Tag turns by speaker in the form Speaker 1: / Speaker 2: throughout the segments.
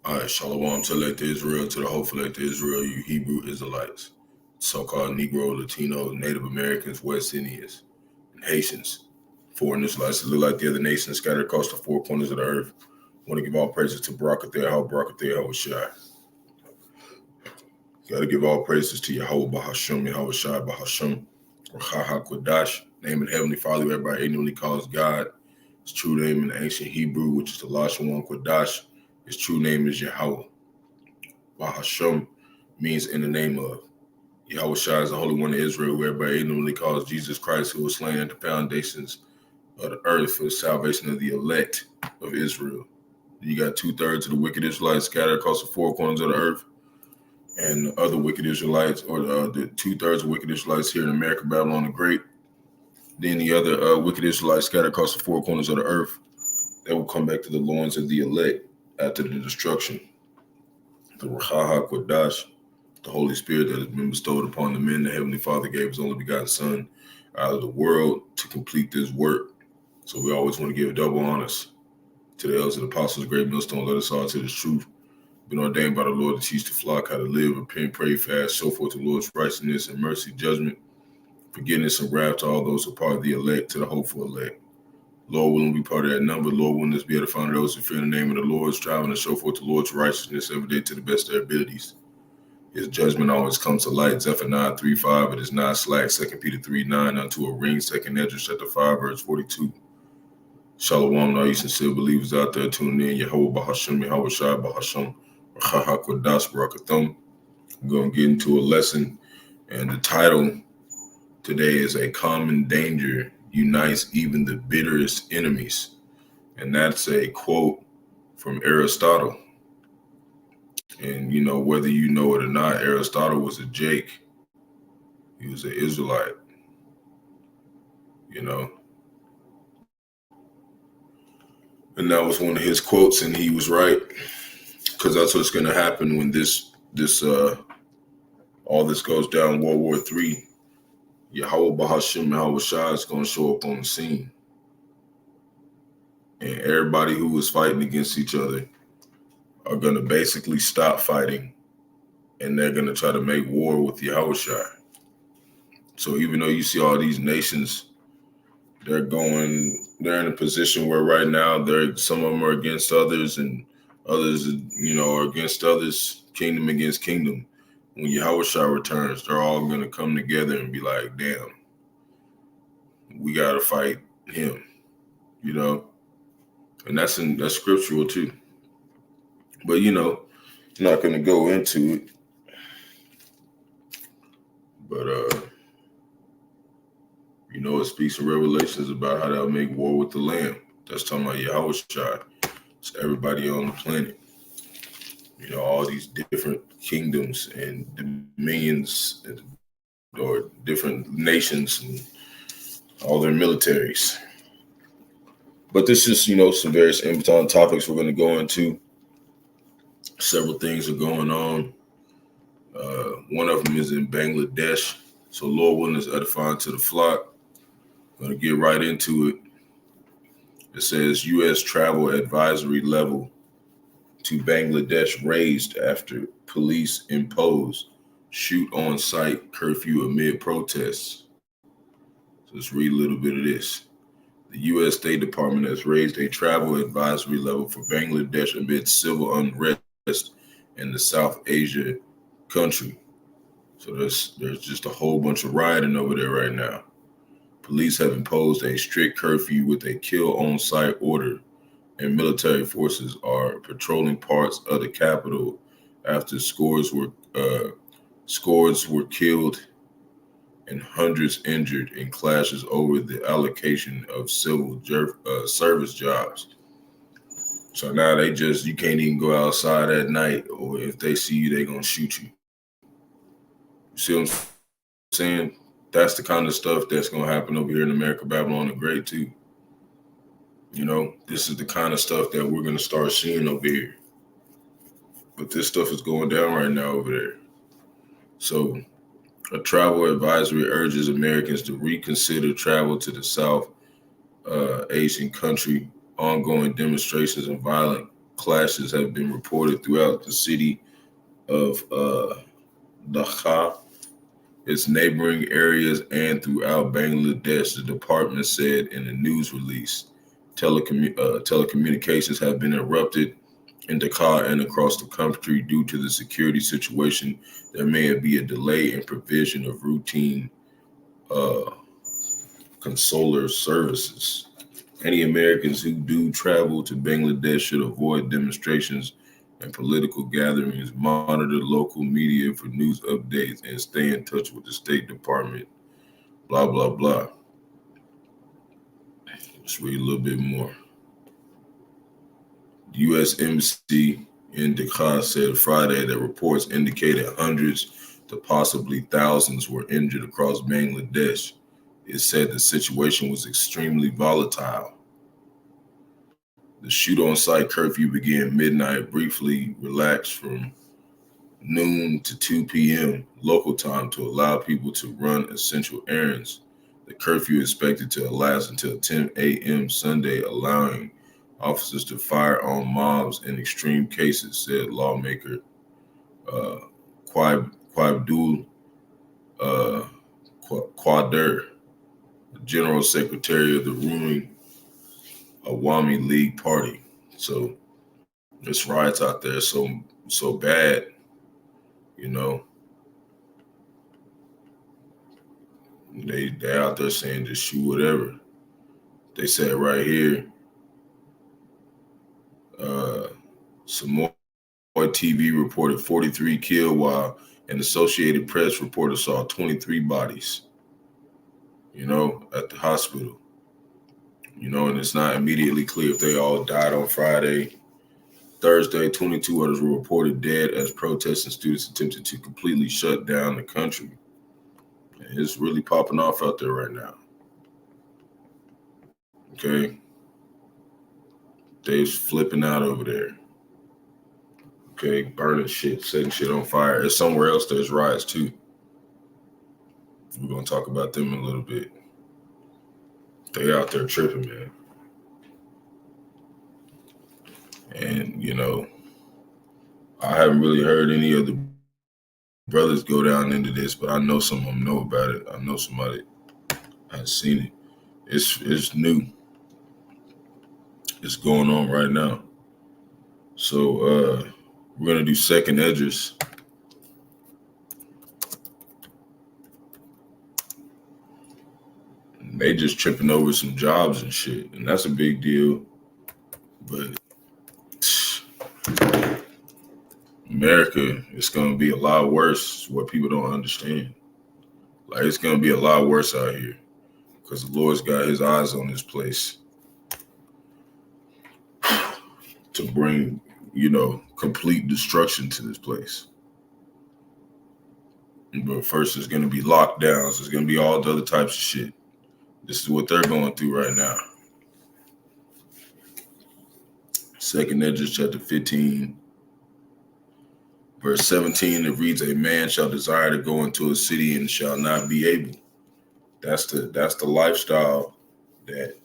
Speaker 1: All right, Shalom to let the Israel, to the hopeful let the Israel, you Hebrew Israelites, so-called Negro, Latino, Native Americans, West Indians, and Haitians, foreign Israelites that look like the other nations scattered across the four corners of the earth. I want to give all praises to Barak, Yahawashi. Got to give all praises to Yahawah, Bahasham, Yahawashi, Bahasham, Rawchaa, name of the Heavenly Father, who everybody ignorantly calls God. His true name in the ancient Hebrew, which is the Rawchaa Quadash. His true name is Yahawah. Bahasham means in the name of. Yahawashi is the Holy One of Israel, who everybody ignorantly calls Jesus Christ, who was slain at the foundations of the earth for the salvation of the elect of Israel. You got 2/3 of the wicked Israelites scattered across the four corners of the earth, and the other wicked Israelites, or the 2/3 of wicked Israelites here in America, Babylon the Great. Then the other wicked Israelites scattered across the four corners of the earth that will come back to the loins of the elect after the destruction. The Rawchaa Quadash, the Holy Spirit that has been bestowed upon the men, the Heavenly Father gave his only begotten Son out of the world to complete this work. So we always want to give double honors to the elders and apostles, great millstone, let us all to the truth. Been ordained by the Lord to teach the flock how to live, repent, pray, fast, show forth the Lord's righteousness and mercy, judgment, forgiveness and wrath to all those who are part of the elect, to the hopeful elect. Lord willing, be part of that number. Lord willing, us be able to find those who fear the name of the Lord, striving to show forth the Lord's righteousness every day to the best of their abilities. His judgment always comes to light. Zephaniah 3:5, it is not slack. 2 Peter 3:9, unto a ring. 2 Ezra chapter 5, verse 42. Shalom, all you sincere believers out there tuning in. Yahawah, Bahasham, Yahawashi, Bahasham, Rawchaa, Quadash, Barak, Atham. We're going to get into a lesson, and the title today is A Common Danger Unites Even the Bitterest Enemies. And that's a quote from Aristotle. And, you know, whether you know it or not, Aristotle was a Jake. He was an Israelite, you know. And that was one of his quotes, and he was right. Because that's what's going to happen when all this goes down, World War III. Yahawah, Bahasham, Yahawashi is going to show up on the scene. And everybody who was fighting against each other are going to basically stop fighting, and they're going to try to make war with Yahawashi. So even though you see all these nations, they're in a position where right now some of them are against others, and Others, are against others, kingdom against kingdom. When Yahawashi returns, they're all going to come together and be like, damn, we got to fight him, and that's scriptural too. But, I'm not going to go into it. But, it speaks in Revelations about how they'll make war with the Lamb. That's talking about Yahawashi. It's everybody on the planet. All these different kingdoms and dominions or different nations and all their militaries. But this is, some various important topics we're going to go into. Several things are going on. One of them is in Bangladesh. So Lord willing is edifying to the flock. I'm going to get right into it. It says U.S. travel advisory level to Bangladesh raised after police impose shoot on site curfew amid protests. So let's read a little bit of this. The U.S. State Department has raised a travel advisory level for Bangladesh amid civil unrest in the South Asia country. So there's just a whole bunch of rioting over there right now. Police have imposed a strict curfew with a kill on site order, and military forces are patrolling parts of the capital after scores were killed and hundreds injured in clashes over the allocation of civil service jobs. So now you can't even go outside at night, or if they see you, they're going to shoot you. You see what I'm saying? That's the kind of stuff that's going to happen over here in America, Babylon the Great too. This is the kind of stuff that we're going to start seeing over here. But this stuff is going down right now over there. So a travel advisory urges Americans to reconsider travel to the South Asian country. Ongoing demonstrations and violent clashes have been reported throughout the city of Rawchaa, its neighboring areas, and throughout Bangladesh, the department said in a news release. Telecommunications have been interrupted in Dhaka and across the country due to the security situation. There may be a delay in provision of routine consular services. Any Americans who do travel to Bangladesh should avoid demonstrations and political gatherings, monitor local media for news updates, and stay in touch with the State Department. Blah, blah, blah. Let's read a little bit more. The U.S. Embassy in Dhaka said Friday that reports indicated hundreds to possibly thousands were injured across Bangladesh. It said the situation was extremely volatile. The shoot-on-site curfew began midnight, briefly relaxed from noon to 2 p.m. local time to allow people to run essential errands. The curfew is expected to last until 10 a.m. Sunday, allowing officers to fire on mobs in extreme cases, said lawmaker Quabdul Qadir, general secretary of the ruling Awami League Party. So there's riots out there so bad, They out there saying just shoot whatever. They said right here, some more TV reported 43 killed, while an Associated Press reporter saw 23 bodies, at the hospital. And it's not immediately clear if they all died on Friday. Thursday, 22 others were reported dead as protests and students attempted to completely shut down the country. And it's really popping off out there right now. Okay? They's flipping out over there. Okay? Burning shit, setting shit on fire. There's somewhere else there's riots too. We're going to talk about them in a little bit. They out there tripping, man. And, I haven't really heard any of the brothers go down into this, but I know some of them know about it. I know somebody has seen it. It's new. It's going on right now. So we're gonna do second edges. They just tripping over some jobs and shit, and that's a big deal. But America, it's gonna be a lot worse. What people don't understand, like it's gonna be a lot worse out here because the Lord's got His eyes on this place to bring, complete destruction to this place. But first, there's gonna be lockdowns. There's gonna be all the other types of shit. This is what they're going through right now. Second Edges chapter 15, verse 17, it reads, "A man shall desire to go into a city and shall not be able." That's the lifestyle that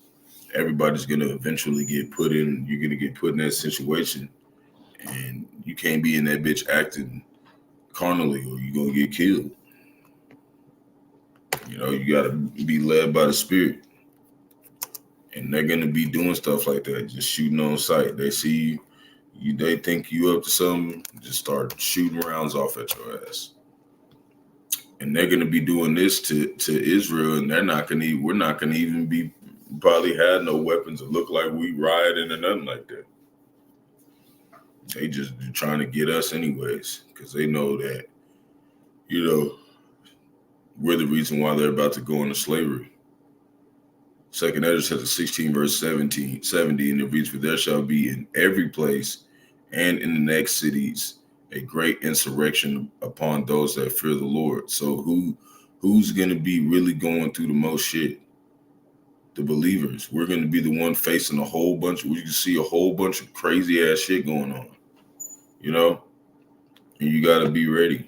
Speaker 1: everybody's gonna eventually get put in. You're gonna get put in that situation, and you can't be in that bitch acting carnally, or you're gonna get killed. You gotta be led by the Spirit. And they're gonna be doing stuff like that, just shooting on sight. They see you, they think you up to something, just start shooting rounds off at your ass. And they're gonna be doing this to Israel, and we're not gonna even be probably had no weapons that look like we rioting or nothing like that. They just trying to get us anyways, because they know that, we're the reason why they're about to go into slavery. Second Ezra chapter 16, verse 70, and it reads, "For there shall be in every place and in the next cities a great insurrection upon those that fear the Lord." So who's going to be really going through the most shit? The believers. We're going to be the one facing we can see a whole bunch of crazy ass shit going on, and you got to be ready.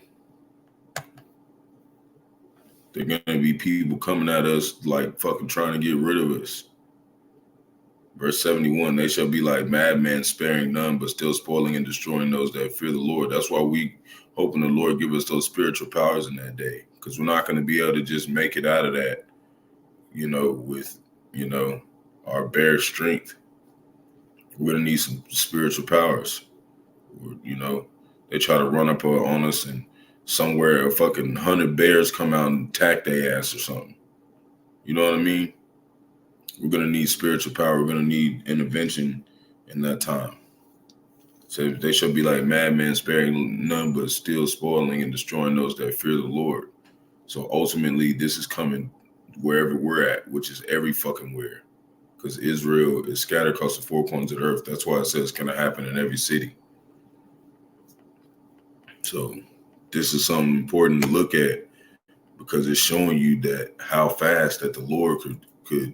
Speaker 1: They're going to be people coming at us like fucking trying to get rid of us. Verse 71, "They shall be like madmen, sparing none, but still spoiling and destroying those that fear the Lord." That's why we hoping the Lord give us those spiritual powers in that day, because we're not going to be able to just make it out of that, with, our bare strength. We're going to need some spiritual powers. They try to run up on us, and somewhere a fucking 100 bears come out and attack their ass or something. You know what I mean? We're going to need spiritual power. We're going to need intervention in that time. So they shall be like madmen, sparing none, but still spoiling and destroying those that fear the Lord. So ultimately, this is coming wherever we're at, which is every fucking where. Because Israel is scattered across the four corners of the earth. That's why it says it's going to happen in every city. So this is something important to look at, because it's showing you that how fast that the Lord could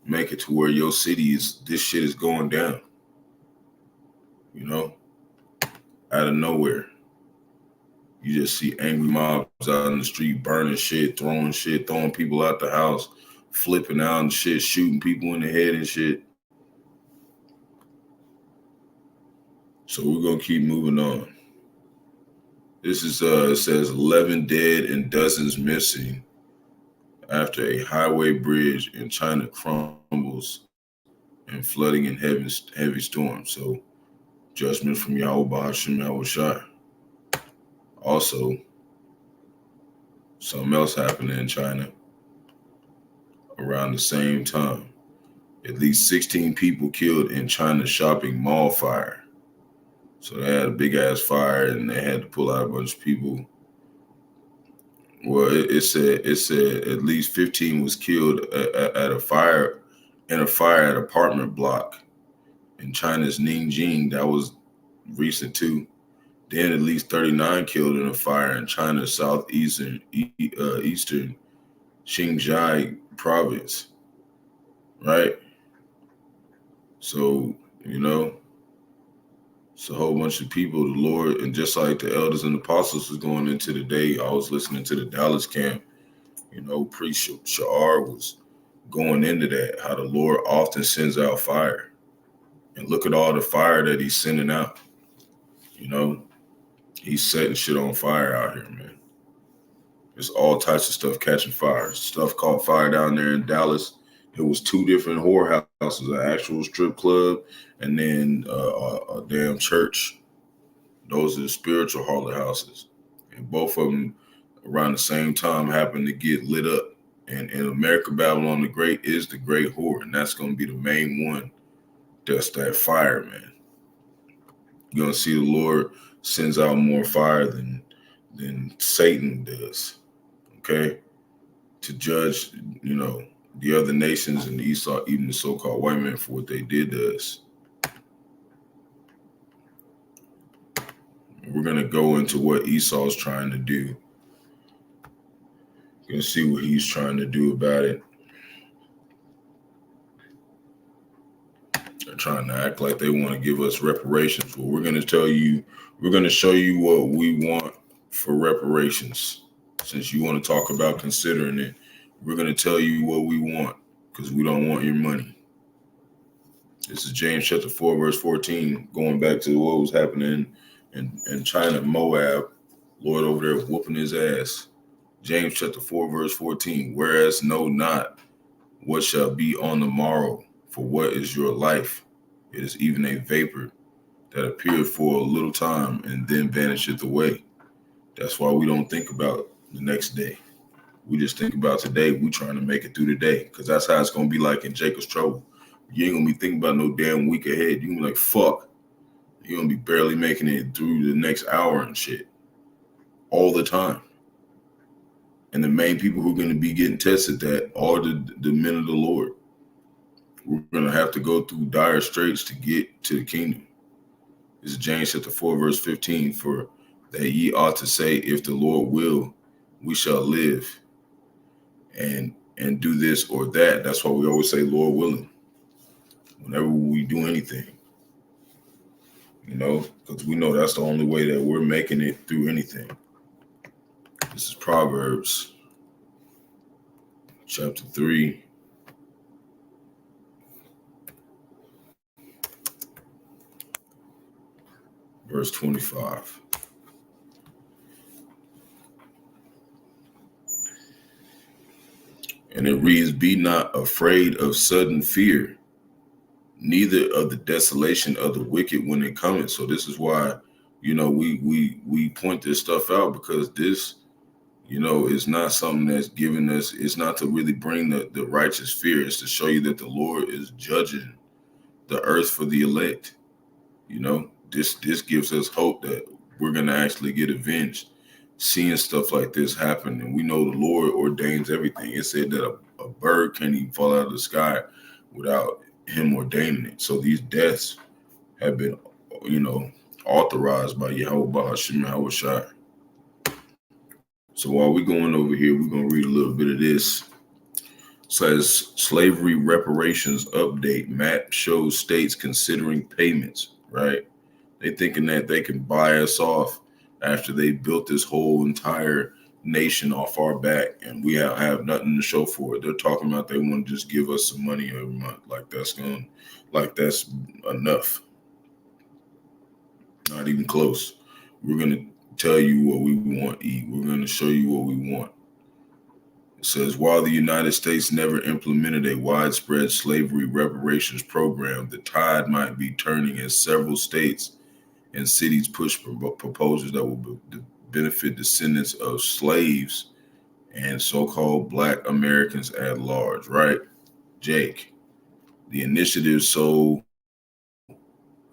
Speaker 1: make it to where your city this shit is going down, out of nowhere. You just see angry mobs out in the street, burning shit, throwing people out the house, flipping out and shit, shooting people in the head and shit. So we're going to keep moving on. This is, it says 11 dead and dozens missing after a highway bridge in China crumbles and flooding in heavy storm. So judgment from Yahawah, Bahasham, Yahawashi. Also, something else happened in China around the same time. At least 16 people killed in China's shopping mall fire. So they had a big ass fire and they had to pull out a bunch of people. Well, it said at least 15 was killed at a fire at apartment block in China's Nanjing. That was recent too. Then at least 39 killed in a fire in China's southeastern eastern Xinjiang province. Right? So, it's a whole bunch of people, the Lord, and just like the elders and apostles was going into the day, I was listening to the Dallas camp, Priest Sha'ar was going into that, how the Lord often sends out fire. And look at all the fire that he's sending out. He's setting shit on fire out here, man. There's all types of stuff catching fire. Stuff caught fire down there in Dallas. It was 2 different whorehouses is an actual strip club, and then a damn church. Those are the spiritual harlot houses, and both of them around the same time happen to get lit up. And in America, Babylon the Great is the great whore, and that's going to be the main one. That's that fire, man. You're gonna see the Lord sends out more fire than Satan does. Okay, to judge, the other nations and Esau, even the so-called white men, for what they did to us. We're gonna go into what Esau's trying to do. You're gonna see what he's trying to do about it. They're trying to act like they want to give us reparations. Well, we're going to tell you, we're going to show you what we want for reparations. Since you want to talk about considering it, we're going to tell you what we want because we don't want your money. This is James chapter 4, verse 14, going back to what was happening in China, Moab, Lord over there whooping his ass. James chapter 4, verse 14, whereas know not what shall be on the morrow, for what is your life? It is even a vapor that appeareth for a little time and then vanisheth away. That's why we don't think about the next day. We just think about today. We trying to make it through the day because that's how it's going to be like in Jacob's trouble. You ain't going to be thinking about no damn week ahead. You're going to be like, fuck. You're going to be barely making it through the next hour and shit all the time. And the main people who are going to be getting tested that are the men of the Lord. We're going to have to go through dire straits to get to the kingdom. This is James chapter 4, verse 15. For that ye ought to say, if the Lord will, we shall live and do this or that. That's why we always say, Lord willing, whenever we do anything, because we know that's the only way that we're making it through anything. This is Proverbs chapter 3. Verse 25. And it reads, be not afraid of sudden fear, neither of the desolation of the wicked when it cometh. So this is why, we point this stuff out, because this, is not something that's giving us, it's not to really bring the righteous fear. It's to show you that the Lord is judging the earth for the elect. This gives us hope that we're going to actually get avenged, seeing stuff like this happen. And we know the Lord ordains everything. It said that a bird can't even fall out of the sky without him ordaining it. So these deaths have been, authorized by Yahawah, Bahasham, Yahawashi. So while we're going over here, we're going to read a little bit of this. It says, slavery reparations update. Map shows states considering payments, right? They thinking that they can buy us off after they built this whole entire nation off our back, and we have nothing to show for it. They're talking about they want to just give us some money every month, like that's enough. Not even close. We're gonna tell you what we want to eat. We're gonna show you what we want. It says, while the United States never implemented a widespread slavery reparations program, the tide might be turning as several states and cities push proposals that will benefit descendants of slaves and so-called Black Americans at large, right? Jake, the initiative so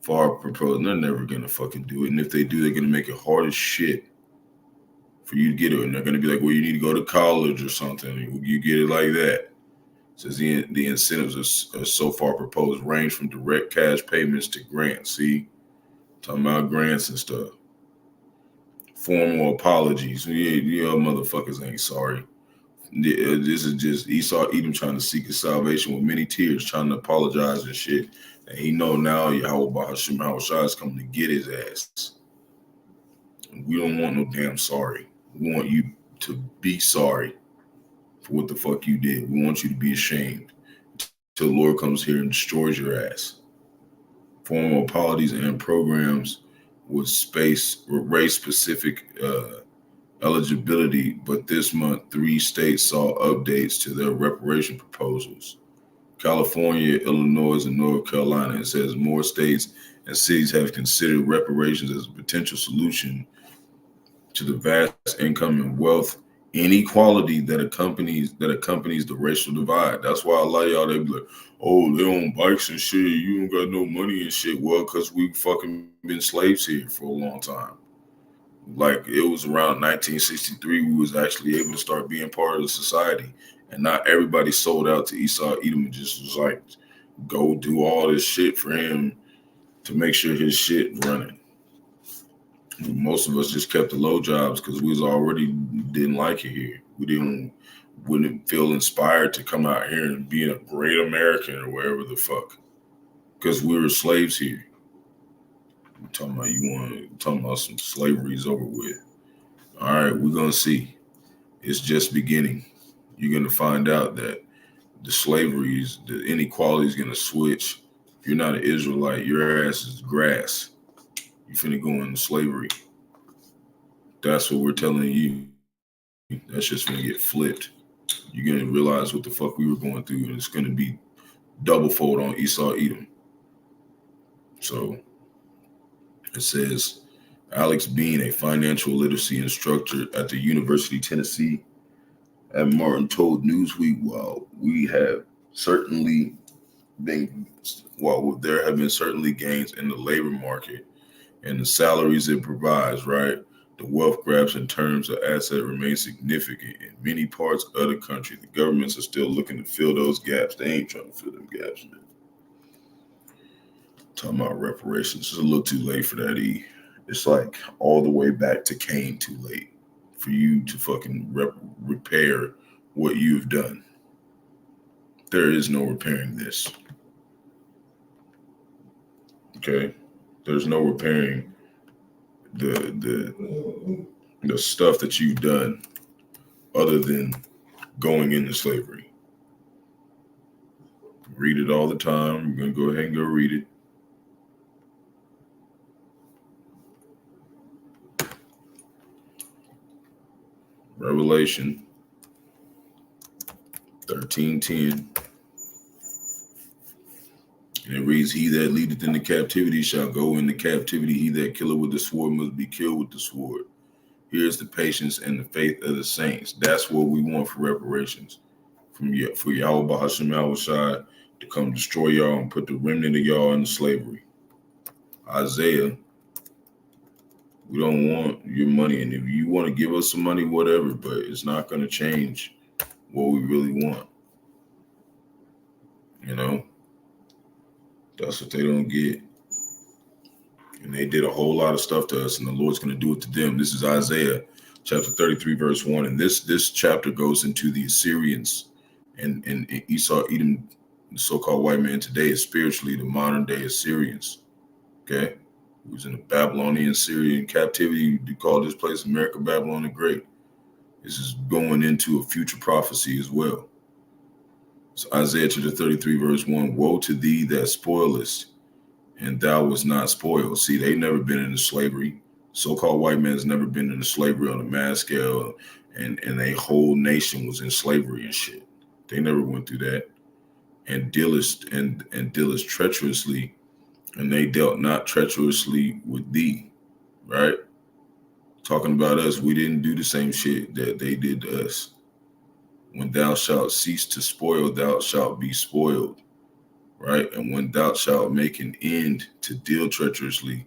Speaker 1: far proposed, they're never going to fucking do it. And if they do, they're going to make it hard as shit for you to get it. And they're going to be like, well, you need to go to college or something. You get it like that. It says the incentives are so far proposed range from direct cash payments to grants. See? Talking about grants and stuff. Formal apologies. Yeah, motherfuckers ain't sorry. This is just Esau Edom trying to seek his salvation with many tears, trying to apologize and shit. And he know now Yahawah Bahasham Yahawashi is coming to get his ass. We don't want no damn sorry. We want you to be sorry for what the fuck you did. We want you to be ashamed till the Lord comes here and destroys your ass. Formal apologies and programs with race-specific eligibility, but this month 3 states saw updates to their reparation proposals. California, Illinois, and North Carolina. It says more states and cities have considered reparations as a potential solution to the vast income and wealth inequality that accompanies the racial divide. That's why a lot of y'all, they be like, oh, they on bikes and shit, you don't got no money and shit. Well, because we fucking been slaves here for a long time. Like, it was around 1963 we was actually able to start being part of the society, and not everybody sold out to Esau Edom and just was like, go do all this shit for him to make sure his shit running. Most of us just kept the low jobs because we was already didn't like it here. Wouldn't feel inspired to come out here and be a great American or wherever the fuck, because we were slaves here. I'm talking about some slavery's over with. All right, we're gonna see. It's just beginning. You're gonna find out that the inequality is gonna switch. If you're not an Israelite, your ass is grass. You finna go into slavery. That's what we're telling you. That's just gonna get flipped. You're gonna realize what the fuck we were going through, and it's gonna be double fold on Esau Edom. So it says Alex Bean, a financial literacy instructor at the University of Tennessee at Martin, told Newsweek, there have been certainly gains in the labor market and the salaries it provides, right? The wealth grabs in terms of asset remain significant in many parts of the country. The governments are still looking to fill those gaps. They ain't trying to fill them gaps, man. Talking about reparations. It's a little too late for that, E. It's like all the way back to Cain too late for you to fucking repair what you've done. There is no repairing this. Okay? There's no repairing the stuff that you've done other than going into slavery. Read it all the time. You're going to go ahead and go read it. Revelation 13:10. And it reads, he that leadeth into captivity shall go into captivity. He that killeth with the sword must be killed with the sword. Here's the patience and the faith of the saints. That's what we want for reparations. For Yahawah, Bahasham, Yahawashi to come destroy y'all and put the remnant of y'all into slavery. Isaiah, we don't want your money. And if you want to give us some money, whatever, but it's not going to change what we really want. You know? That's what they don't get. And they did a whole lot of stuff to us, and the Lord's going to do it to them. This is Isaiah chapter 33, verse 1. And this chapter goes into the Assyrians and Esau Edom, the so-called white man today, is spiritually the modern day Assyrians. Okay? Who was in the Babylonian Syrian captivity. They call this place America, Babylon the Great. This is going into a future prophecy as well. So Isaiah chapter 33, verse 1, woe to thee that spoilest, and thou was not spoiled. See, they never been into slavery. So-called white man's never been into slavery on a mass scale, and a whole nation was in slavery and shit. They never went through that. And dealest treacherously, and they dealt not treacherously with thee, right? Talking about us, we didn't do the same shit that they did to us. When thou shalt cease to spoil, thou shalt be spoiled, right? And when thou shalt make an end to deal treacherously,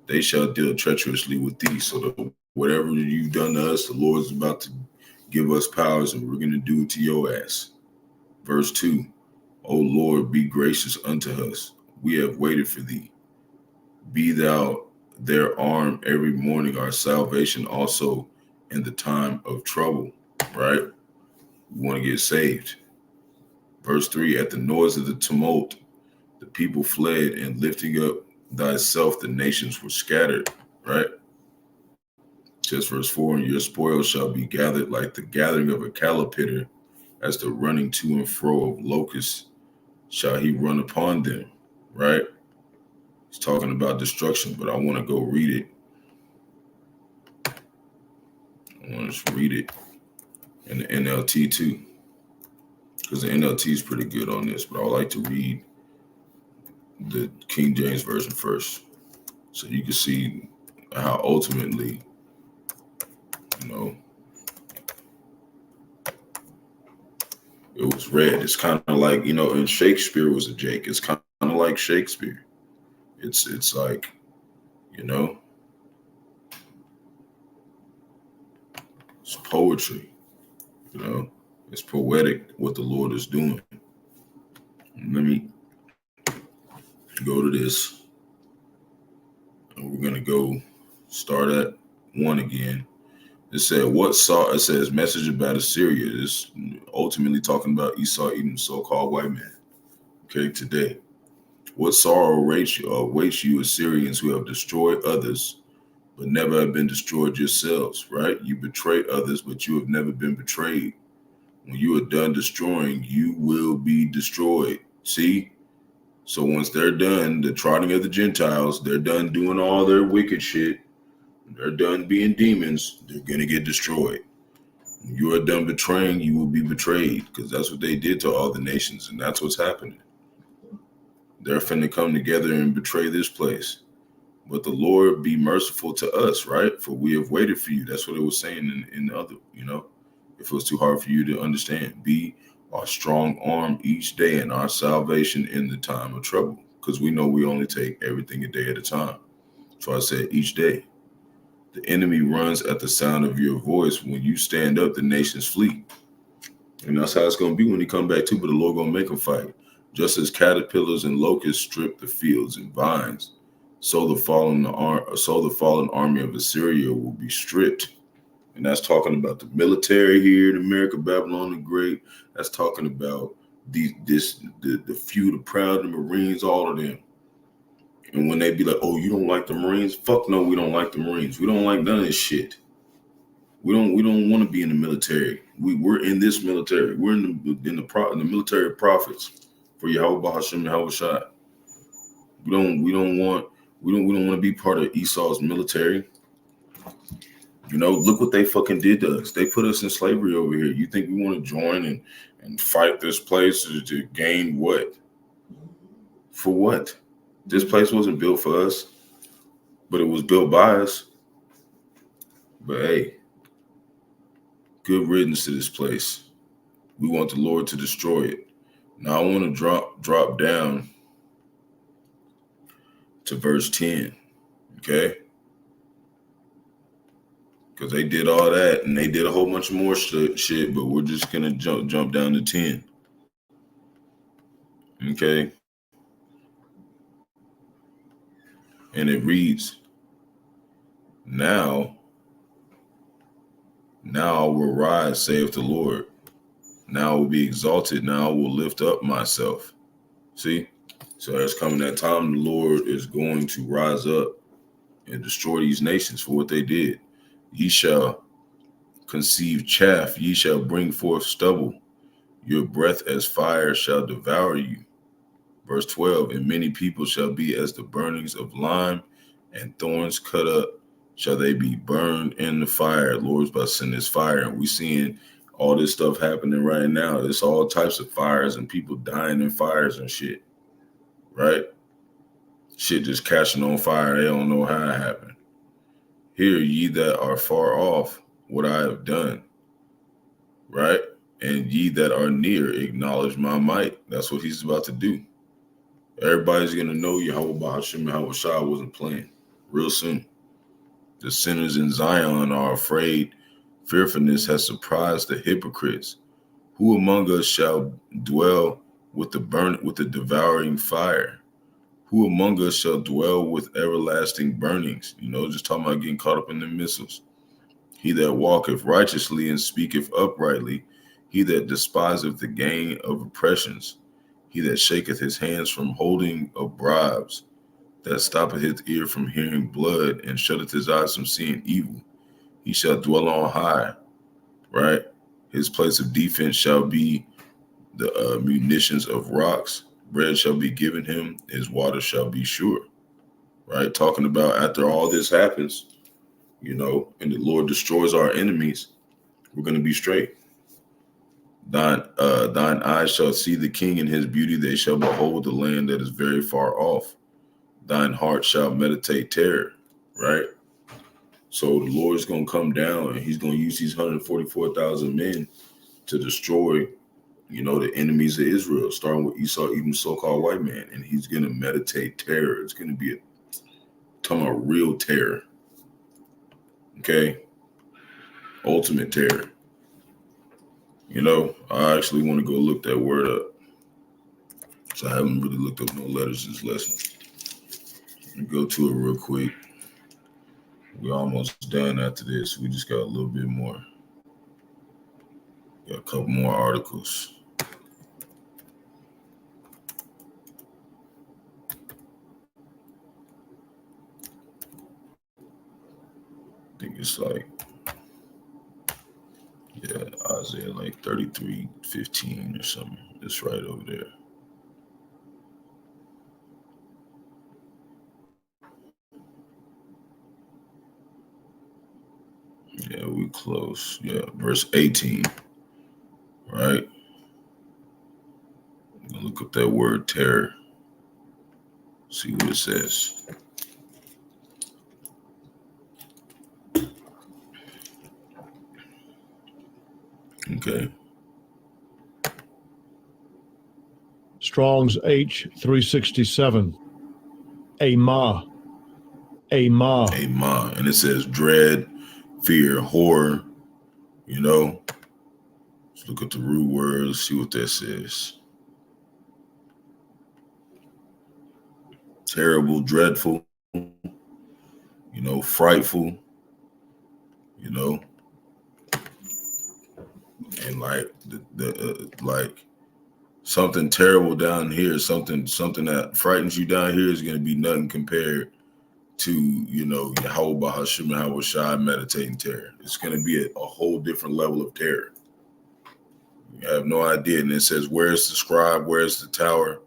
Speaker 1: they shall deal treacherously with thee. So whatever you've done to us, the Lord's about to give us powers, and we're going to do it to your ass. Verse 2, O Lord, be gracious unto us. We have waited for thee. Be thou their arm every morning, our salvation also in the time of trouble, right? We want to get saved. Verse 3, at the noise of the tumult, the people fled, and lifting up thyself, the nations were scattered, right? Just verse 4, and your spoils shall be gathered like the gathering of a caterpillar, as the running to and fro of locusts shall he run upon them, right? He's talking about destruction, but I want to go read it. I want to read it in the NLT too. because the NLT is pretty good on this, but I would like to read the King James Version first, so you can see how ultimately, you know, it was read. It's kind of like, you know, and Shakespeare was a Jake. It's kind of like Shakespeare. It's like, you know, it's poetry. You know, it's poetic what the Lord is doing. Let me go to this, and we're gonna go start at 1 again. It said, "What saw?" It says, "Message about Assyria." It's ultimately talking about Esau eating so-called white man. Okay, today, what sorrow awaits you, Assyrians who have destroyed others, but never have been destroyed yourselves. Right? You betray others, but you have never been betrayed. When you are done destroying, you will be destroyed. See? So once they're done, the trotting of the Gentiles, they're done doing all their wicked shit, they're done being demons, they're going to get destroyed. When you are done betraying, you will be betrayed, because that's what they did to all the nations, and that's what's happening. They're finna come together and betray this place. But the Lord be merciful to us, right? For we have waited for you. That's what it was saying in the other, you know, if it was too hard for you to understand. Be our strong arm each day and our salvation in the time of trouble. Because we know we only take everything a day at a time. So I said each day. The enemy runs at the sound of your voice. When you stand up, the nations flee. And that's how it's going to be when he come back too. But the Lord going to make them fight. Just as caterpillars and locusts strip the fields and vines, so the fallen army of Assyria will be stripped. And that's talking about the military here in America, Babylon the Great. That's talking about the few, the proud, the Marines, all of them. And when they be like, "Oh, you don't like the Marines?" Fuck no, we don't like the Marines. We don't like none of this shit. We don't want to be in the military. We're in this military. We're in the military prophets for Yahawah, Bahasham, Yahawashi. We don't want to be part of Esau's military. You know, look what they fucking did to us. They put us in slavery over here. You think we want to join and fight this place to gain what? For what? This place wasn't built for us, but it was built by us. But hey, good riddance to this place. We want the Lord to destroy it. Now I want to drop down to verse 10, okay? Because they did all that and they did a whole bunch of more shit, but we're just gonna jump down to 10. Okay. And it reads, Now I will rise, saith the Lord. Now I will be exalted. Now I will lift up myself. See? So there's coming that time the Lord is going to rise up and destroy these nations for what they did. Ye shall conceive chaff, ye shall bring forth stubble. Your breath as fire shall devour you. Verse 12, and many people shall be as the burnings of lime, and thorns cut up shall they be burned in the fire. Lord's about to send this fire, and we seeing all this stuff happening right now. It's all types of fires and people dying in fires and shit, right? Shit just catching on fire. They don't know how it happened. Hear ye that are far off what I have done, right? And ye that are near acknowledge my might. That's what he's about to do. Everybody's going to know Yahawah, Bahasham, Yahawashi wasn't playing real soon. The sinners in Zion are afraid. Fearfulness has surprised the hypocrites. Who among us shall dwell with the devouring fire? Who among us shall dwell with everlasting burnings? You know, just talking about getting caught up in the missiles. He that walketh righteously and speaketh uprightly, he that despiseth the gain of oppressions, he that shaketh his hands from holding of bribes, that stoppeth his ear from hearing blood and shutteth his eyes from seeing evil, he shall dwell on high, right? His place of defense shall be the munitions of rocks. Bread shall be given him, his water shall be sure, right? Talking about after all this happens, you know, and the Lord destroys our enemies, we're going to be straight. Thine eyes shall see the king in his beauty. They shall behold the land that is very far off. Thine heart shall meditate terror, right? So the Lord's going to come down and he's going to use these 144,000 men to destroy, the enemies of Israel, starting with Esau, even so-called white man. And he's going to meditate terror. It's going to be talking about real terror. Okay? Ultimate terror. I actually want to go look that word up. So I haven't really looked up no letters this lesson. Let me go to it real quick. We're almost done after this. We just got a little bit more. Got a couple more articles. I think it's Isaiah 33:15 or something. It's right over there. Yeah, we close. Yeah, verse 18. Right? Look up that word terror. See what it says. Okay.
Speaker 2: Strong's H367. Amah. Amah.
Speaker 1: Amah. And it says dread, fear, horror. Let's look at the root words, see what that says. Terrible, dreadful, frightful, and like something terrible down here, something that frightens you down here is going to be nothing compared to, Yahawah, Bahasham, Yahawashi, meditating terror. It's going to be a whole different level of terror. You have no idea. And it says, where's the scribe? Where's the tower?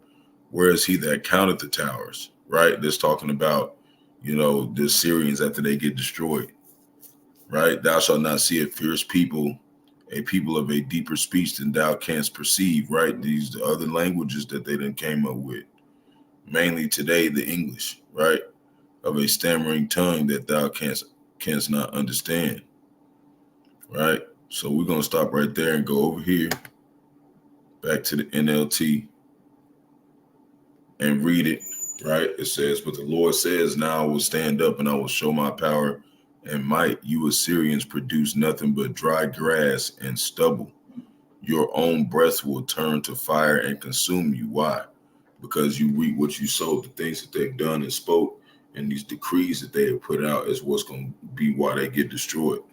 Speaker 1: Where is he that counted the towers? Right? That's talking about, the Syrians after they get destroyed. Right? Thou shalt not see a fierce people, a people of a deeper speech than thou canst perceive. Right? These the other languages that they done came up with. Mainly today, the English. Right? Of a stammering tongue that thou canst not understand. Right? So we're going to stop right there and go over here, back to the NLT, and read it, right? It says, but the Lord says, now I will stand up and I will show my power and might. You Assyrians produce nothing but dry grass and stubble. Your own breath will turn to fire and consume you. Why? Because you reap what you sowed. The things that they've done and spoke and these decrees that they have put out is what's going to be why they get destroyed.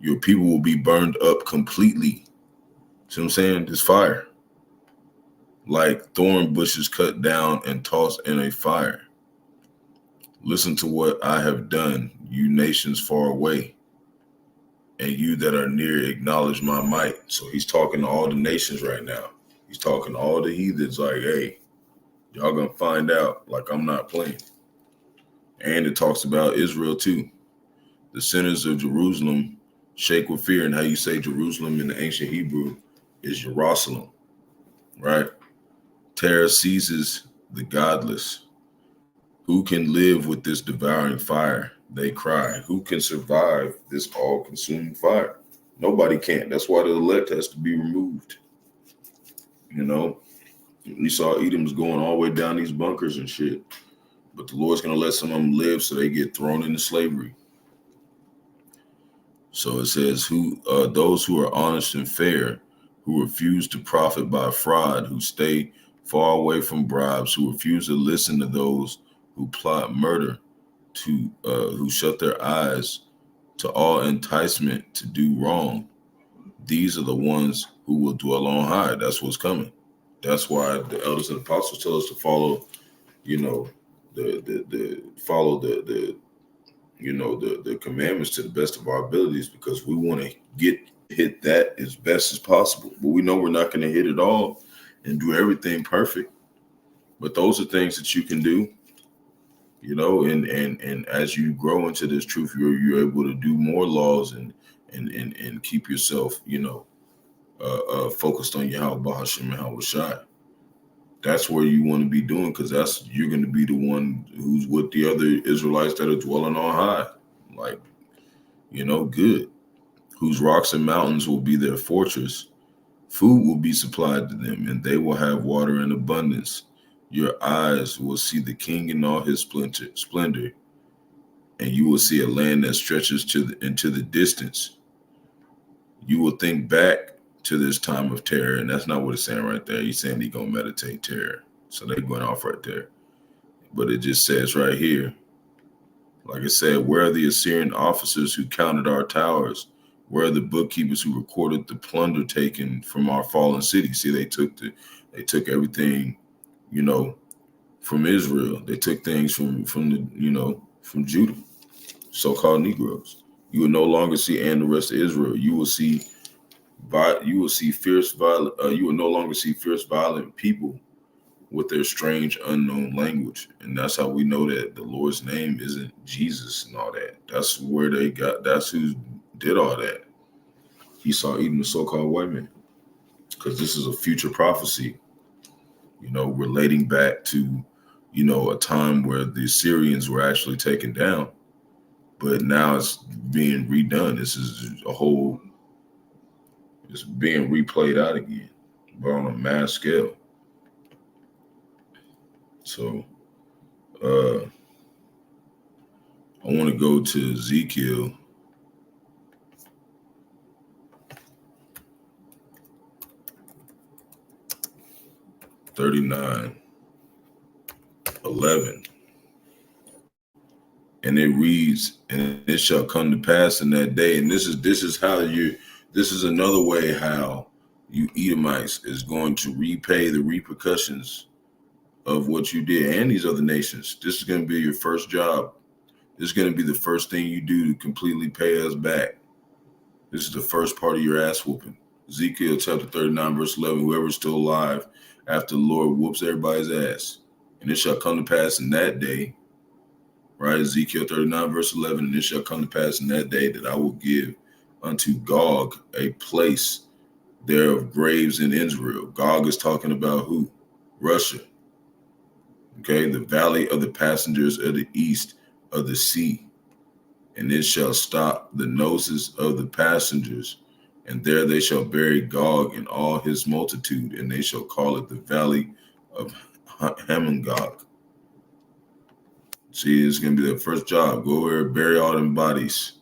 Speaker 1: Your people will be burned up completely. See what I'm saying? This fire. Like thorn bushes cut down and tossed in a fire. Listen to what I have done, you nations far away, and you that are near acknowledge my might. So he's talking to all the nations right now. He's talking to all the heathens like, hey, y'all gonna find out like I'm not playing. And it talks about Israel too. The sinners of Jerusalem shake with fear. And how you say Jerusalem in the ancient Hebrew is Jerusalem, right? Terror seizes the godless. Who can live with this devouring fire? They cry. Who can survive this all-consuming fire? Nobody can. That's why the elect has to be removed. We saw Edom's going all the way down these bunkers and shit. But the Lord's going to let some of them live so they get thrown into slavery. So it says, those who are honest and fair, who refuse to profit by fraud, who stay far away from bribes, who refuse to listen to those who plot murder, who shut their eyes to all enticement to do wrong. These are the ones who will dwell on high. That's what's coming. That's why the elders and apostles tell us to follow, the commandments to the best of our abilities, because we want to hit that as best as possible. But we know we're not going to hit it all and do everything perfect. But those are things that you can do, and as you grow into this truth, you're able to do more laws and keep yourself, focused on Yahawah, Bahasham, and Yahawashi. That's where you want to be doing, because you're going to be the one who's with the other Israelites that are dwelling on high, like, good. Whose rocks and mountains will be their fortress. Food will be supplied to them, and they will have water in abundance. Your eyes will see the king in all his splendor, and you will see a land that stretches into the distance. You will think back to this time of terror, and that's not what it's saying right there. He's saying he's going to meditate terror. So they're going off right there. But it just says right here, like I said, where are the Assyrian officers who counted our towers? Where are the bookkeepers who recorded the plunder taken from our fallen city? See, they took everything, from Israel. They took things from Judah, so-called Negroes. You will no longer see, and the rest of Israel. You will fierce, violent. You will no longer see fierce, violent people with their strange, unknown language. And that's how we know that the Lord's name isn't Jesus and all that. That's where that's who did all that. He saw even the so-called white man. Because this is a future prophecy, relating back to, a time where the Assyrians were actually taken down. But now it's being redone. This is it's being replayed out again, but on a mass scale. So I want to go to Ezekiel 39:11, and it reads, "And it shall come to pass in that day," and this is another way how you Edomites is going to repay the repercussions of what you did, and these other nations. This is going to be your first job. This is going to be the first thing you do to completely pay us back. This is the first part of your ass whooping. Ezekiel chapter 39, verse 11, whoever's still alive after the Lord whoops everybody's ass. And it shall come to pass in that day, right? Ezekiel 39, verse 11, and it shall come to pass in that day that I will give unto Gog a place there of graves in Israel. Gog is talking about who? Russia. Okay, the valley of the passengers of the east of the sea. And it shall stop the noses of the passengers, and there they shall bury Gog and all his multitude, and they shall call it the valley of Hamongog. See, it's going to be their first job. Go over and bury all them bodies.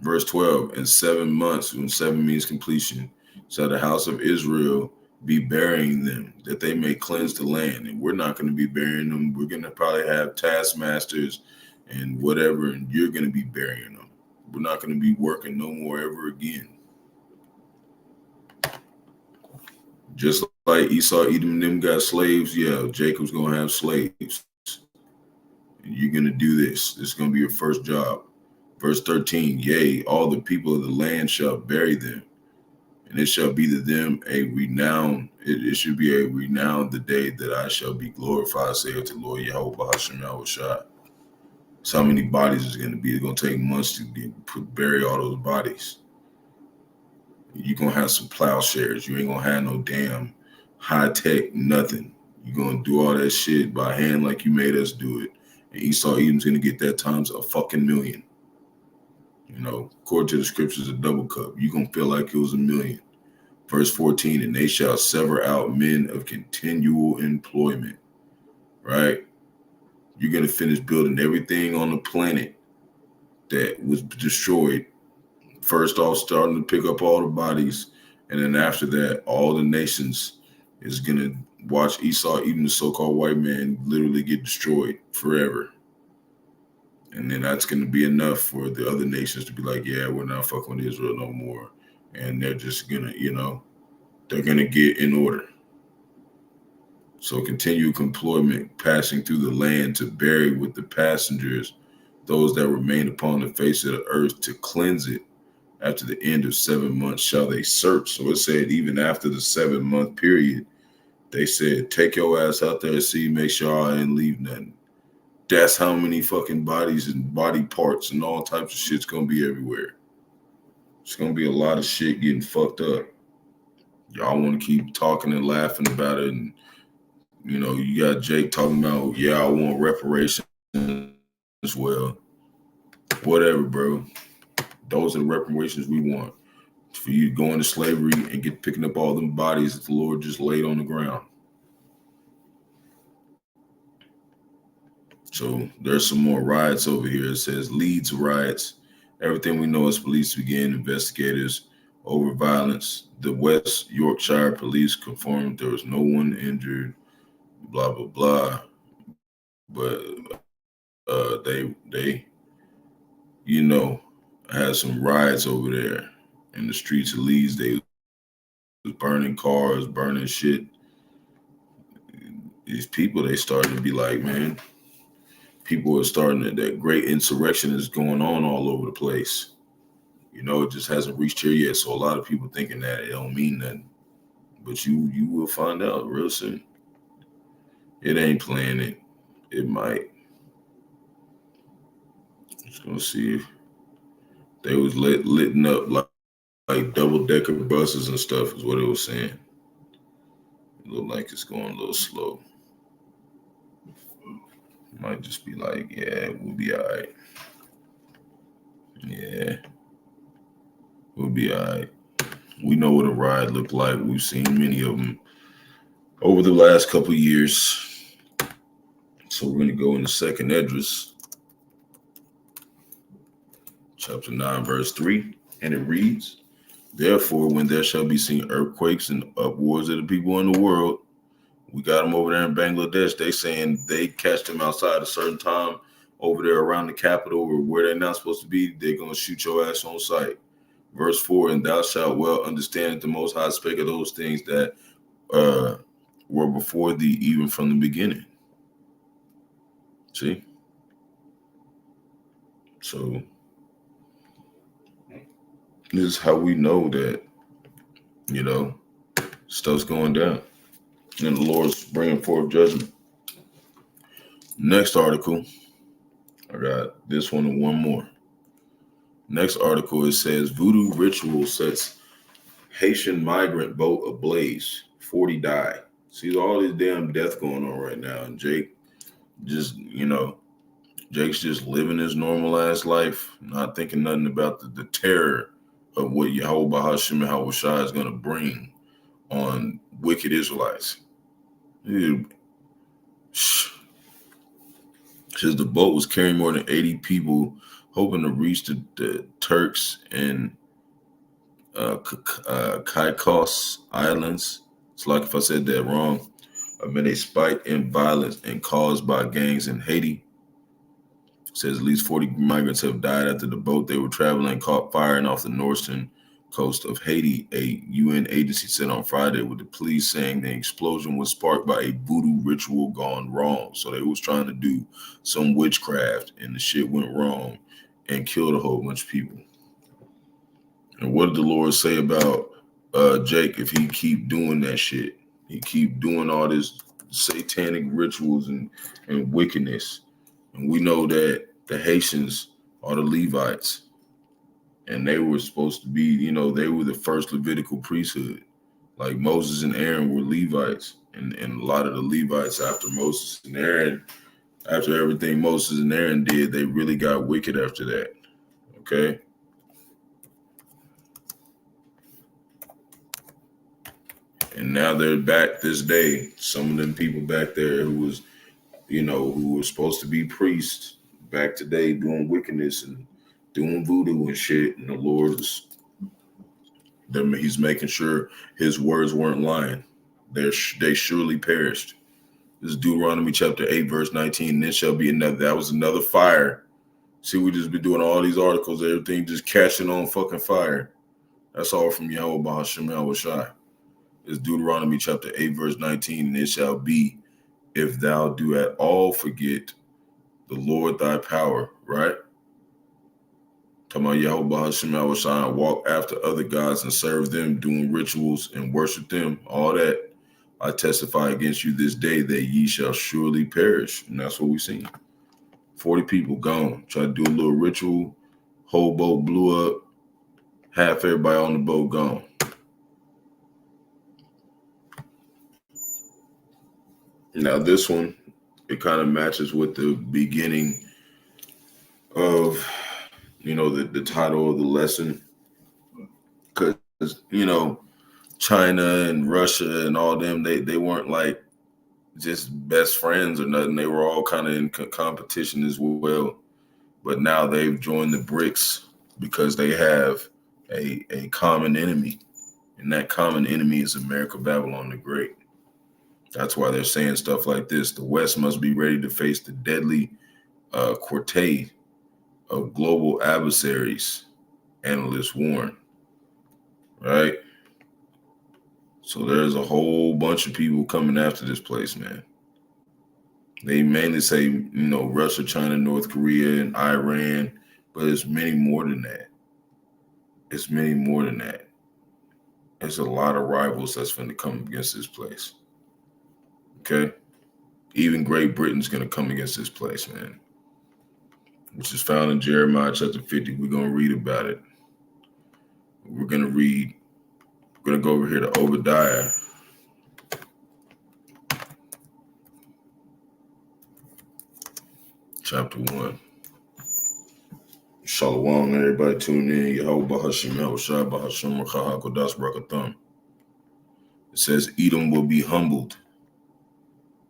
Speaker 1: Verse 12, in 7 months, when 7 means completion, shall the house of Israel be burying them, that they may cleanse the land. And we're not going to be burying them. We're going to probably have taskmasters and whatever, and you're going to be burying them. We're not going to be working no more ever again. Just like Esau, Edom, and them got slaves, yeah, Jacob's going to have slaves. And you're going to do this. This is going to be your first job. Verse 13, yea, all the people of the land shall bury them. And it shall be to them a renown. It should be a renown the day that I shall be glorified, saith the Lord Yahawah, Bahasham, Yahawashi. So how many bodies is going to be? It's going to take months to bury all those bodies. You're going to have some plowshares. You ain't going to have no damn high-tech nothing. You're going to do all that shit by hand like you made us do it. And Esau Edom's going to get that times a fucking million. According to the scriptures, a double cup. You're going to feel like it was a million. Verse 14, and they shall sever out men of continual employment. Right? You're going to finish building everything on the planet that was destroyed. First off, starting to pick up all the bodies. And then after that, all the nations is going to watch Esau, even the so-called white man, literally get destroyed forever. And then that's going to be enough for the other nations to be like, yeah, we're not fucking with Israel no more. And they're just going to, they're going to get in order. So continual employment passing through the land to bury with the passengers those that remain upon the face of the earth to cleanse it. After the end of 7 months shall they search. So it said even after the 7-month period, they said, take your ass out there and see, make sure I didn't leave nothing. That's how many fucking bodies and body parts and all types of shit's going to be everywhere. It's going to be a lot of shit getting fucked up. Y'all want to keep talking and laughing about it. And, you know, you got Jake talking about, yeah, I want reparations as well. Whatever, bro. Those are the reparations we want. For you to go into slavery and get picking up all them bodies that the Lord just laid on the ground. So there's some more riots over here. It says leads riots. Everything we know is police began investigators over violence. The West Yorkshire police confirmed there was no one injured, blah, blah, blah. But they you know, had some riots over there in the streets of Leeds. They was burning cars, burning shit. These people, they started to be like, man, people are starting to, that great insurrection is going on all over the place. You know, it just hasn't reached here yet. So a lot of people thinking that it don't mean nothing. But you will find out real soon. It ain't playing it. It might. Just gonna see if they was litting up like double-decker buses and stuff is what it was saying. It look like it's going a little slow. Might just be like, yeah, we'll be all right. Yeah, we'll be all right. We know what a ride looked like. We've seen many of them over the last couple of years. So we're going to go into 2nd Esdras, chapter 9, verse 3. And it reads, therefore, when there shall be seen earthquakes and upwards of the people in the world, we got them over there in Bangladesh. They saying they catch them outside a certain time over there around the capital or where they're not supposed to be. They're going to shoot your ass on sight. Verse 4, and thou shalt well understand that the Most High spake of those things that were before thee, even from the beginning. See? So this is how we know that, you know, stuff's going down. And the Lord's bringing forth judgment. Next article. I got this one and one more. Next article, it says, voodoo ritual sets Haitian migrant boat ablaze. 40 die. See, all this damn death going on right now. And Jake just, you know, Jake's just living his normal ass life, not thinking nothing about the terror of what Yahawah, Bahasham, and Yahawashi is going to bring on wicked Israelites. Says the boat was carrying more than 80 people, hoping to reach the Turks and Caicos Islands. It's like if I said that wrong. Amid a spike in violence and caused by gangs in Haiti. It says at least 40 migrants have died after the boat they were traveling caught firing off the northern coast of Haiti. A UN agency said on Friday with the police saying the explosion was sparked by a voodoo ritual gone wrong. So they was trying to do some witchcraft and the shit went wrong and killed a whole bunch of people. And what did the Lord say about Jake if he keep doing that shit? He keep doing all this satanic rituals and wickedness. And we know that the Haitians are the Levites. And they were supposed to be, you know, they were the first Levitical priesthood. Like Moses and Aaron were Levites. And a lot of the Levites after Moses and Aaron, after everything Moses and Aaron did, they really got wicked after that. Okay? And now they're back this day. Some of them people back there who was, you know, who were supposed to be priests back today doing wickedness and doing voodoo and shit. And the Lord is, he's making sure his words weren't lying. They surely perished. This is Deuteronomy chapter 8, verse 19. And then shall be another. That was another fire. See, we just been doing all these articles, everything just catching on fucking fire. That's all from Yahawah, Bahasham, Yahawashi. It's Deuteronomy chapter 8, verse 19. And it shall be, if thou do at all forget the Lord thy power, right? Talking about Yahawah, Bahasham, Yahawashi, and walk after other gods and serve them, doing rituals and worship them, all that. I testify against you this day that ye shall surely perish. And that's what we've seen. 40 people gone. Try to do a little ritual. Whole boat blew up. Half everybody on the boat gone. Now this one, it kind of matches with the beginning of, the title of the lesson, because China and Russia and all them, they weren't like just best friends or nothing. They were all kind of in competition as well. But now they've joined the BRICS because they have a common enemy, and that common enemy is America, Babylon the Great. That's why they're saying stuff like this. The West must be ready to face the deadly quartet of global adversaries, analysts warn, right? So there's a whole bunch of people coming after this place, man. They mainly say, Russia, China, North Korea, and Iran, but it's many more than that. It's many more than that. There's a lot of rivals that's going to come against this place. Okay? Even Great Britain's going to come against this place, man. Which is found in Jeremiah chapter 50. We're going to read about it. We're going to go over here to Obadiah. Chapter 1. Shalom, everybody tune in. Yahawah, Bahasham, Yahawashi, Bahasham, Rawchaa, Barak, Atham. It says, Edom will be humbled.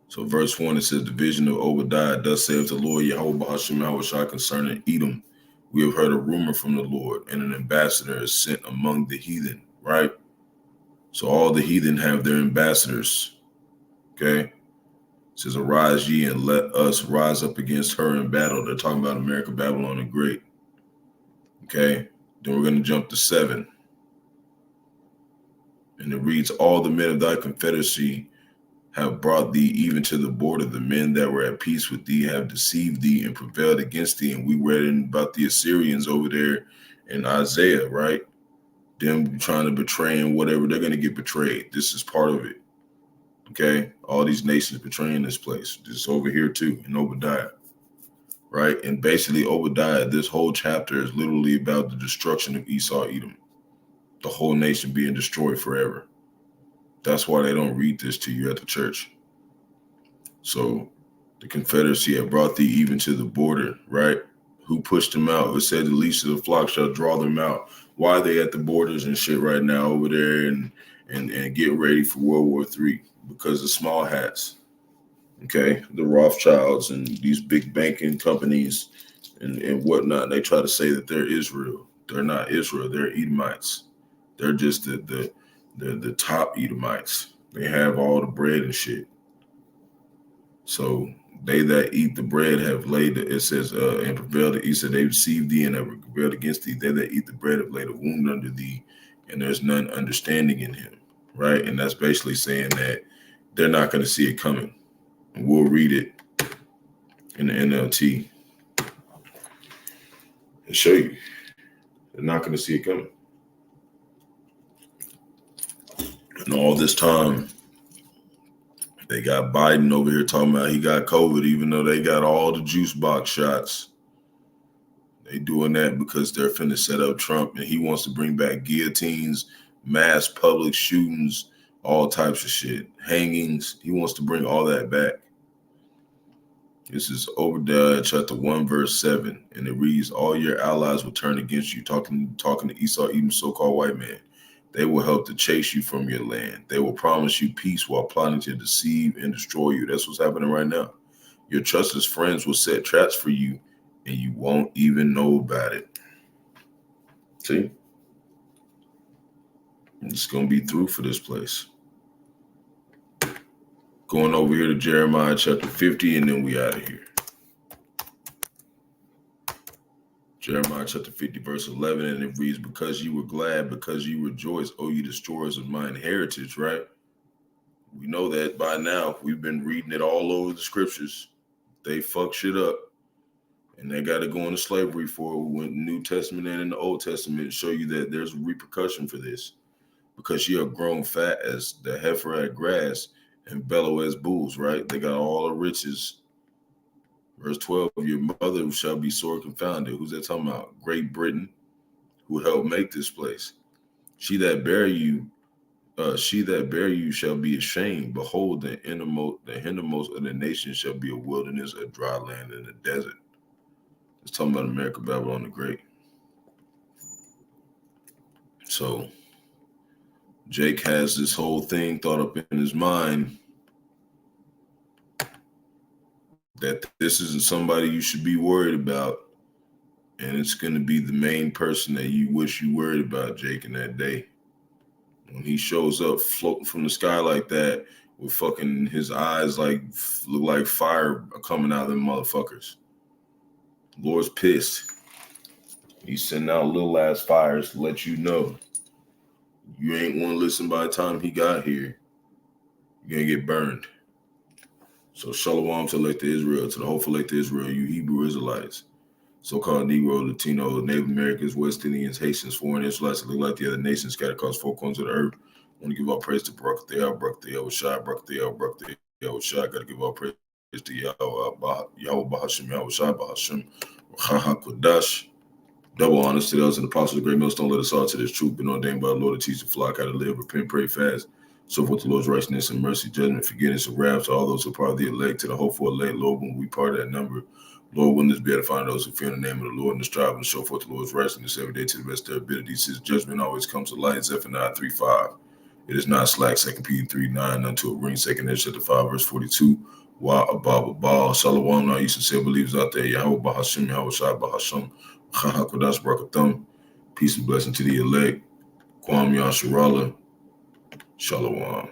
Speaker 1: So verse 1, it says, the vision of Obadiah, thus saith the Lord, Yahawah, Bahasham, Yahawashi, concerning Edom. We have heard a rumor from the Lord, and an ambassador is sent among the heathen, right? So all the heathen have their ambassadors, okay? It says, arise ye and let us rise up against her in battle. They're talking about America, Babylon the Great, okay? Then we're going to jump to 7. And it reads, all the men of thy confederacy have brought thee even to the border. The men that were at peace with thee have deceived thee and prevailed against thee. And we read about the Assyrians over there in Isaiah, right? Them trying to betray and whatever, they're going to get betrayed. This is part of it, okay? All these nations betraying this place. This is over here too in Obadiah, right? And basically Obadiah, this whole chapter is literally about the destruction of Esau, Edom. The whole nation being destroyed forever. That's why they don't read this to you at the church. So the Confederacy had brought thee even to the border, right? Who pushed them out? It said the least of the flock shall draw them out. Why are they at the borders and shit right now over there and get ready for World War III? Because of small hats, okay? The Rothschilds and these big banking companies and whatnot, they try to say that they're Israel. They're not Israel. They're Edomites. They're just the top Edomites. They have all the bread and shit. So they that eat the bread have laid, it says, and prevailed. He said, they received thee and have prevailed against thee. They that eat the bread have laid a wound under thee, and there's none understanding in him, right? And that's basically saying that they're not going to see it coming. And we'll read it in the NLT and show you. They're not going to see it coming. And all this time, they got Biden over here talking about he got COVID, even though they got all the juice box shots. They doing that because they're finna set up Trump, and he wants to bring back guillotines, mass public shootings, all types of shit, hangings. He wants to bring all that back. This is Obadiah chapter 1, verse 7, and it reads, all your allies will turn against you, talking to Esau, even so-called white man. They will help to chase you from your land. They will promise you peace while plotting to deceive and destroy you. That's what's happening right now. Your trusted friends will set traps for you, and you won't even know about it. See? It's going to be through for this place. Going over here to Jeremiah chapter 50, and then we out of here. Jeremiah chapter 50, verse 11, and it reads, because you were glad, because you rejoice, O you destroyers of mine heritage, right? We know that by now. We've been reading it all over the scriptures. They fuck shit up, and they got to go into slavery for it when the New Testament and in the Old Testament show you that there's repercussion for this, because you have grown fat as the heifer at grass and bellow as bulls, right? They got all the riches. Verse 12, your mother shall be sore confounded. Who's that talking about? Great Britain, who helped make this place. She that bare you She that bear you shall be ashamed. Behold, the hindermost of the nations shall be a wilderness, a dry land, and a desert. It's talking about America, Babylon the Great. So Jake has this whole thing thought up in his mind that this isn't somebody you should be worried about, and it's going to be the main person that you wish you worried about, Jake, in that day. When he shows up floating from the sky like that, with fucking his eyes like look like fire coming out of them motherfuckers. Lord's pissed. He's sending out little ass fires to let you know you ain't want to listen by the time he got here. You're gonna get burned. So shalom to elect Israel, to the hopeful elect Israel, you Hebrew Israelites, so-called Negro, Latino, Native Americans, West Indians, Haitians, foreign Israelites that look like the other nations scattered across four corners of the earth. I want to give all praise to Barak, Yahawashi, Barak, Yahawashi. Got to give all praise to Yahawah, Bahasham, Yahawashi, Bahasham, Kodash. Double honors to those and apostles of the great millstone. Let us all to this truth, been ordained by the Lord to teach the flock how to live, repent, pray, fast. So forth the Lord's righteousness and mercy, judgment, forgiveness, and wrath to all those who are part of the elect, to the hopeful elect, Lord, when we part of that number. Lord, when this be edifying those who fear in the name of the Lord and the strive and show forth the Lord's righteousness every day to the best of their abilities. His judgment always comes to light. Zephaniah 3:5. It is not slack. 2 Peter 3:9. Unto it rings. 2 chapter 5, verse 42. Wa abba baal. Shalom. Now you sincere believers out there. Yahawah Bahasham, Yahawashi, Bahasham, Kodash, Barak, Atham. Peace and blessing to the elect. Kwam Yasharallah. Shalom.